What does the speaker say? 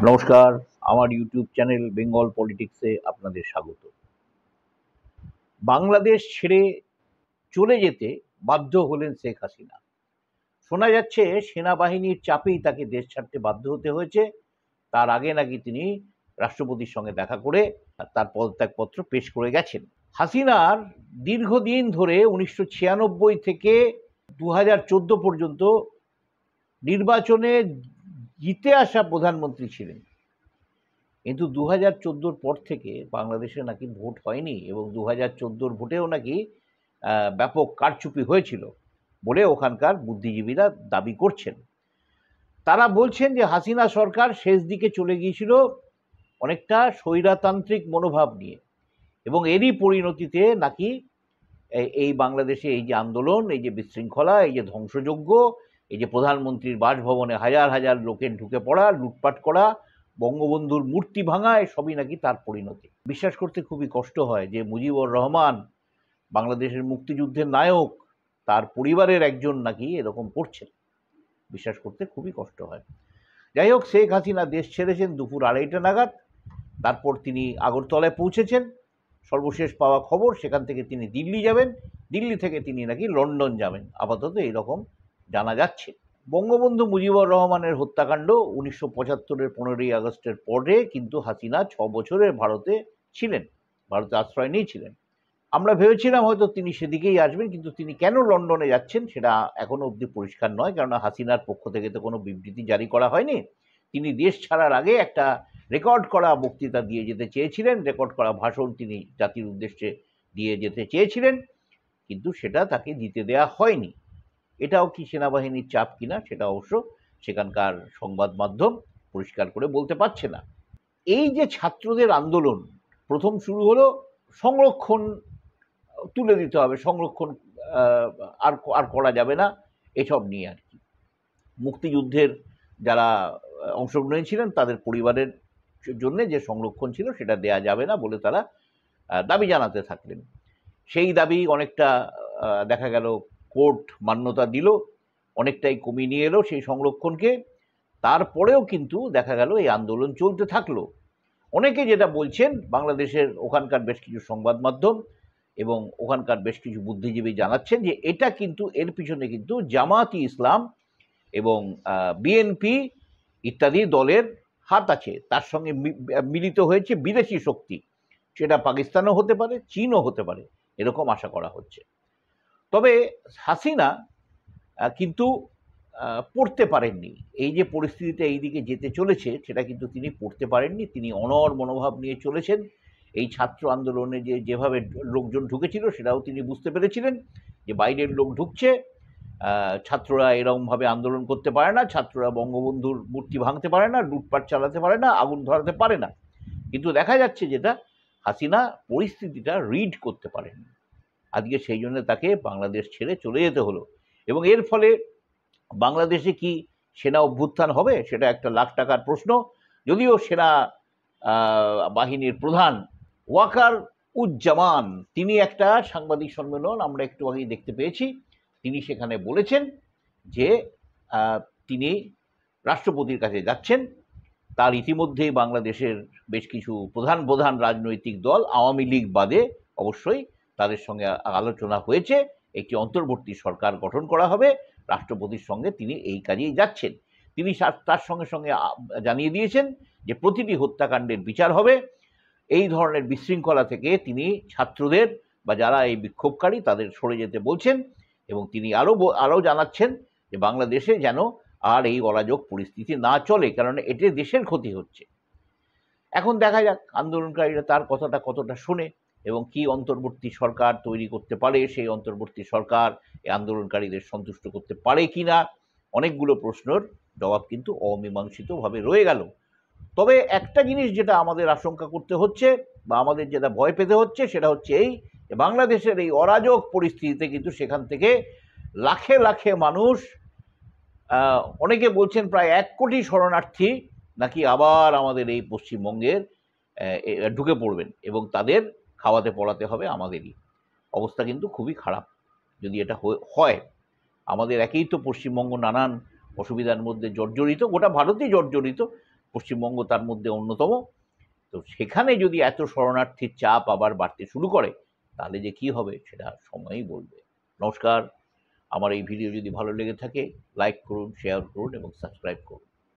নমস্কার, আমার YouTube channel Bengal পলিটিক্সে আপনাদের স্বাগত। বাংলাদেশ ছেড়ে চলে যেতে বাধ্য হলেন শেখ হাসিনা। শোনা যাচ্ছে সেনাবাহিনীর চাপেই তাকে দেশ ছাড়তে বাধ্য হতে হয়েছে। তার আগে নাকি তিনি রাষ্ট্রপতির সঙ্গে দেখা করে তার পদত্যাগপত্র পেশ করে গেছেন। হাসিনার দীর্ঘদিন ধরে 1996 থেকে 2014 পর্যন্ত নির্বাচনে জিতে আসা প্রধানমন্ত্রী ছিলেন, কিন্তু 2014-র পর থেকে বাংলাদেশে নাকি ভোট হয়নি এবং 2014-র ভোটেও নাকি ব্যাপক কারচুপি হয়েছিল বলে ওখানকার বুদ্ধিজীবীরা দাবি করছেন। তারা বলছেন যে হাসিনা সরকার শেষ দিকে চলে গিয়েছিল অনেকটা স্বৈরতান্ত্রিক মনোভাব নিয়ে, এবং এরই পরিণতিতে নাকি এই বাংলাদেশে এই যে আন্দোলন, এই যে বিশৃঙ্খলা, এই যে ধ্বংসযজ্ঞ, এই যে প্রধানমন্ত্রীর বাসভবনে হাজার হাজার লোকের ঢুকে পড়া, লুটপাট করা, বঙ্গবন্ধুর মূর্তি ভাঙা, সবই নাকি তার পরিণতি। বিশ্বাস করতে খুবই কষ্ট হয় যে মুজিবুর রহমান, বাংলাদেশের মুক্তিযুদ্ধের নায়ক, তার পরিবারের একজন নাকি এরকম করছেন। বিশ্বাস করতে খুবই কষ্ট হয়। যাই হোক, শেখ হাসিনা দেশ ছেড়েছেন দুপুর 2:30 নাগাদ। তারপর তিনি আগরতলায় পৌঁছেছেন। সর্বশেষ পাওয়া খবর সেখান থেকে তিনি দিল্লি যাবেন, দিল্লি থেকে তিনি নাকি লন্ডন যাবেন, আপাতত এইরকম জানা যাচ্ছে। বঙ্গবন্ধু মুজিবুর রহমানের হত্যাকাণ্ড 1975-এর 15ই আগস্টের পরে কিন্তু হাসিনা 6 বছরের ভারতে ছিলেন, ভারতে আশ্রয় নিয়েছিলেন। আমরা ভেবেছিলাম হয়তো তিনি সেদিকেই আসবেন, কিন্তু তিনি কেন লন্ডনে যাচ্ছেন সেটা এখনো অবধি পরিষ্কার নয়, কেননা হাসিনার পক্ষ থেকে তো কোনো বিবৃতি জারি করা হয়নি। তিনি দেশ ছাড়ার আগে একটা রেকর্ড করা বক্তৃতা দিয়ে যেতে চেয়েছিলেন, রেকর্ড করা ভাষণ তিনি জাতির উদ্দেশ্যে দিয়ে যেতে চেয়েছিলেন, কিন্তু সেটা তাকে দিতে দেয়া হয়নি। এটাও কি সেনাবাহিনীর চাপ কিনা সেটা অবশ্য সেখানকার সংবাদ মাধ্যম পরিষ্কার করে বলতে পারছে না। এই যে ছাত্রদের আন্দোলন প্রথম শুরু হলো, সংরক্ষণ তুলে দিতে হবে, সংরক্ষণ আর করা যাবে না, এসব নিয়ে আর কি। মুক্তিযুদ্ধের যারা অংশগ্রহণ ছিলেন তাদের পরিবারের জন্য যে সংরক্ষণ ছিল সেটা দেয়া যাবে না বলে তারা দাবি জানাতে থাকলেন। সেই দাবি অনেকটা দেখা গেল কোর্ট মান্যতা দিল, অনেকটাই কমিয়ে নিয়ে এলো সেই সংরক্ষণকে। তারপরেও কিন্তু দেখা গেল এই আন্দোলন চলতে থাকলো। অনেকে যেটা বলছেন, বাংলাদেশের ওখানকার বেশ কিছু সংবাদ মাধ্যম এবং ওখানকার বেশ কিছু বুদ্ধিজীবী জানাচ্ছেন যে এটা কিন্তু এর পিছনে কিন্তু জামাতি ইসলাম এবং বিএনপি ইত্যাদি দলের হাত আছে, তার সঙ্গে মিলিত হয়েছে বিদেশি শক্তি, সেটা পাকিস্তানও হতে পারে, চীনও হতে পারে, এরকম আশা করা হচ্ছে। তবে হাসিনা কিন্তু পড়তে পারেননি, এই যে পরিস্থিতিটা এই দিকে যেতে চলেছে সেটা কিন্তু তিনি পড়তে পারেননি। তিনি অনড় মনোভাব নিয়ে চলেছেন। এই ছাত্র আন্দোলনে যেভাবে লোকজন ঢুকেছিল সেটাও তিনি বুঝতে পেরেছিলেন যে বাইরের লোক ঢুকছে, ছাত্ররা এরকমভাবে আন্দোলন করতে পারে না, ছাত্ররা বঙ্গবন্ধুর মূর্তি ভাঙতে পারে না, লুটপাট চালাতে পারে না, আগুন ধরাতে পারে না। কিন্তু দেখা যাচ্ছে যেটা, হাসিনা পরিস্থিতিটা রিড করতে পারেন, আজকে সেই জন্য তাকে বাংলাদেশ ছেড়ে চলে যেতে হলো। এবং এর ফলে বাংলাদেশে কি সেনা অভ্যুত্থান হবে সেটা একটা লাখ টাকার প্রশ্ন। যদিও সেনা বাহিনীর প্রধান ওয়াকার উজ্জামান তিনি একটা সাংবাদিক সম্মেলন আমরা একটু আগেই দেখতে পেয়েছি, তিনি সেখানে বলেছেন যে তিনি রাষ্ট্রপতির কাছে যাচ্ছেন। তার ইতিমধ্যেই বাংলাদেশের বেশ কিছু প্রধান প্রধান রাজনৈতিক দল, আওয়ামী লীগ বাদে অবশ্যই, তাদের সঙ্গে আলোচনা হয়েছে, একটি অন্তর্বর্তী সরকার গঠন করা হবে, রাষ্ট্রপতির সঙ্গে তিনি এই কাজেই যাচ্ছেন। তিনি তার সঙ্গে সঙ্গে জানিয়ে দিয়েছেন যে প্রতিটি হত্যাকাণ্ডের বিচার হবে। এই ধরনের বিশৃঙ্খলা থেকে তিনি ছাত্রদের বা যারা এই বিক্ষোভকারী তাদের সরে যেতে বলছেন, এবং তিনি আরও জানাচ্ছেন যে বাংলাদেশে যেন আর এই অরাজক পরিস্থিতি না চলে, কারণ এতে দেশের ক্ষতি হচ্ছে। এখন দেখা যাক আন্দোলনকারীরা তার কথাটা কতটা শোনে এবং কি অন্তর্বর্তী সরকার তৈরি করতে পারে, সেই অন্তর্বর্তী সরকার এই আন্দোলনকারীদের সন্তুষ্ট করতে পারে কিনা। অনেকগুলো প্রশ্নের জবাব কিন্তু অমীমাংসিতভাবে রয়ে গেল। তবে একটা জিনিস যেটা আমাদের আশঙ্কা করতে হচ্ছে বা আমাদের যেটা ভয় পেতে হচ্ছে সেটা হচ্ছে এই যে বাংলাদেশের এই অরাজক পরিস্থিতিতে কিন্তু সেখান থেকে লাখে লাখে মানুষ, অনেকে বলছেন প্রায় 1 কোটি শরণার্থী নাকি আবার আমাদের এই পশ্চিমবঙ্গের ঢুকে পড়বেন এবং তাদের খাওয়াতে পড়াতে হবে আমাদেরই। অবস্থা কিন্তু খুবই খারাপ যদি এটা হয়। আমাদের একেই তো পশ্চিমবঙ্গ নানান অসুবিধার মধ্যে জর্জরিত, গোটা ভারতই জর্জরিত, পশ্চিমবঙ্গ তার মধ্যে অন্যতম। তো সেখানে যদি এত শরণার্থীর চাপ আবার বাড়তে শুরু করে, তাহলে যে কি হবে সেটা সময়ই বলবে। নমস্কার। আমার এই ভিডিও যদি ভালো লেগে থাকে, লাইক করুন, শেয়ার করুন এবং সাবস্ক্রাইব করুন।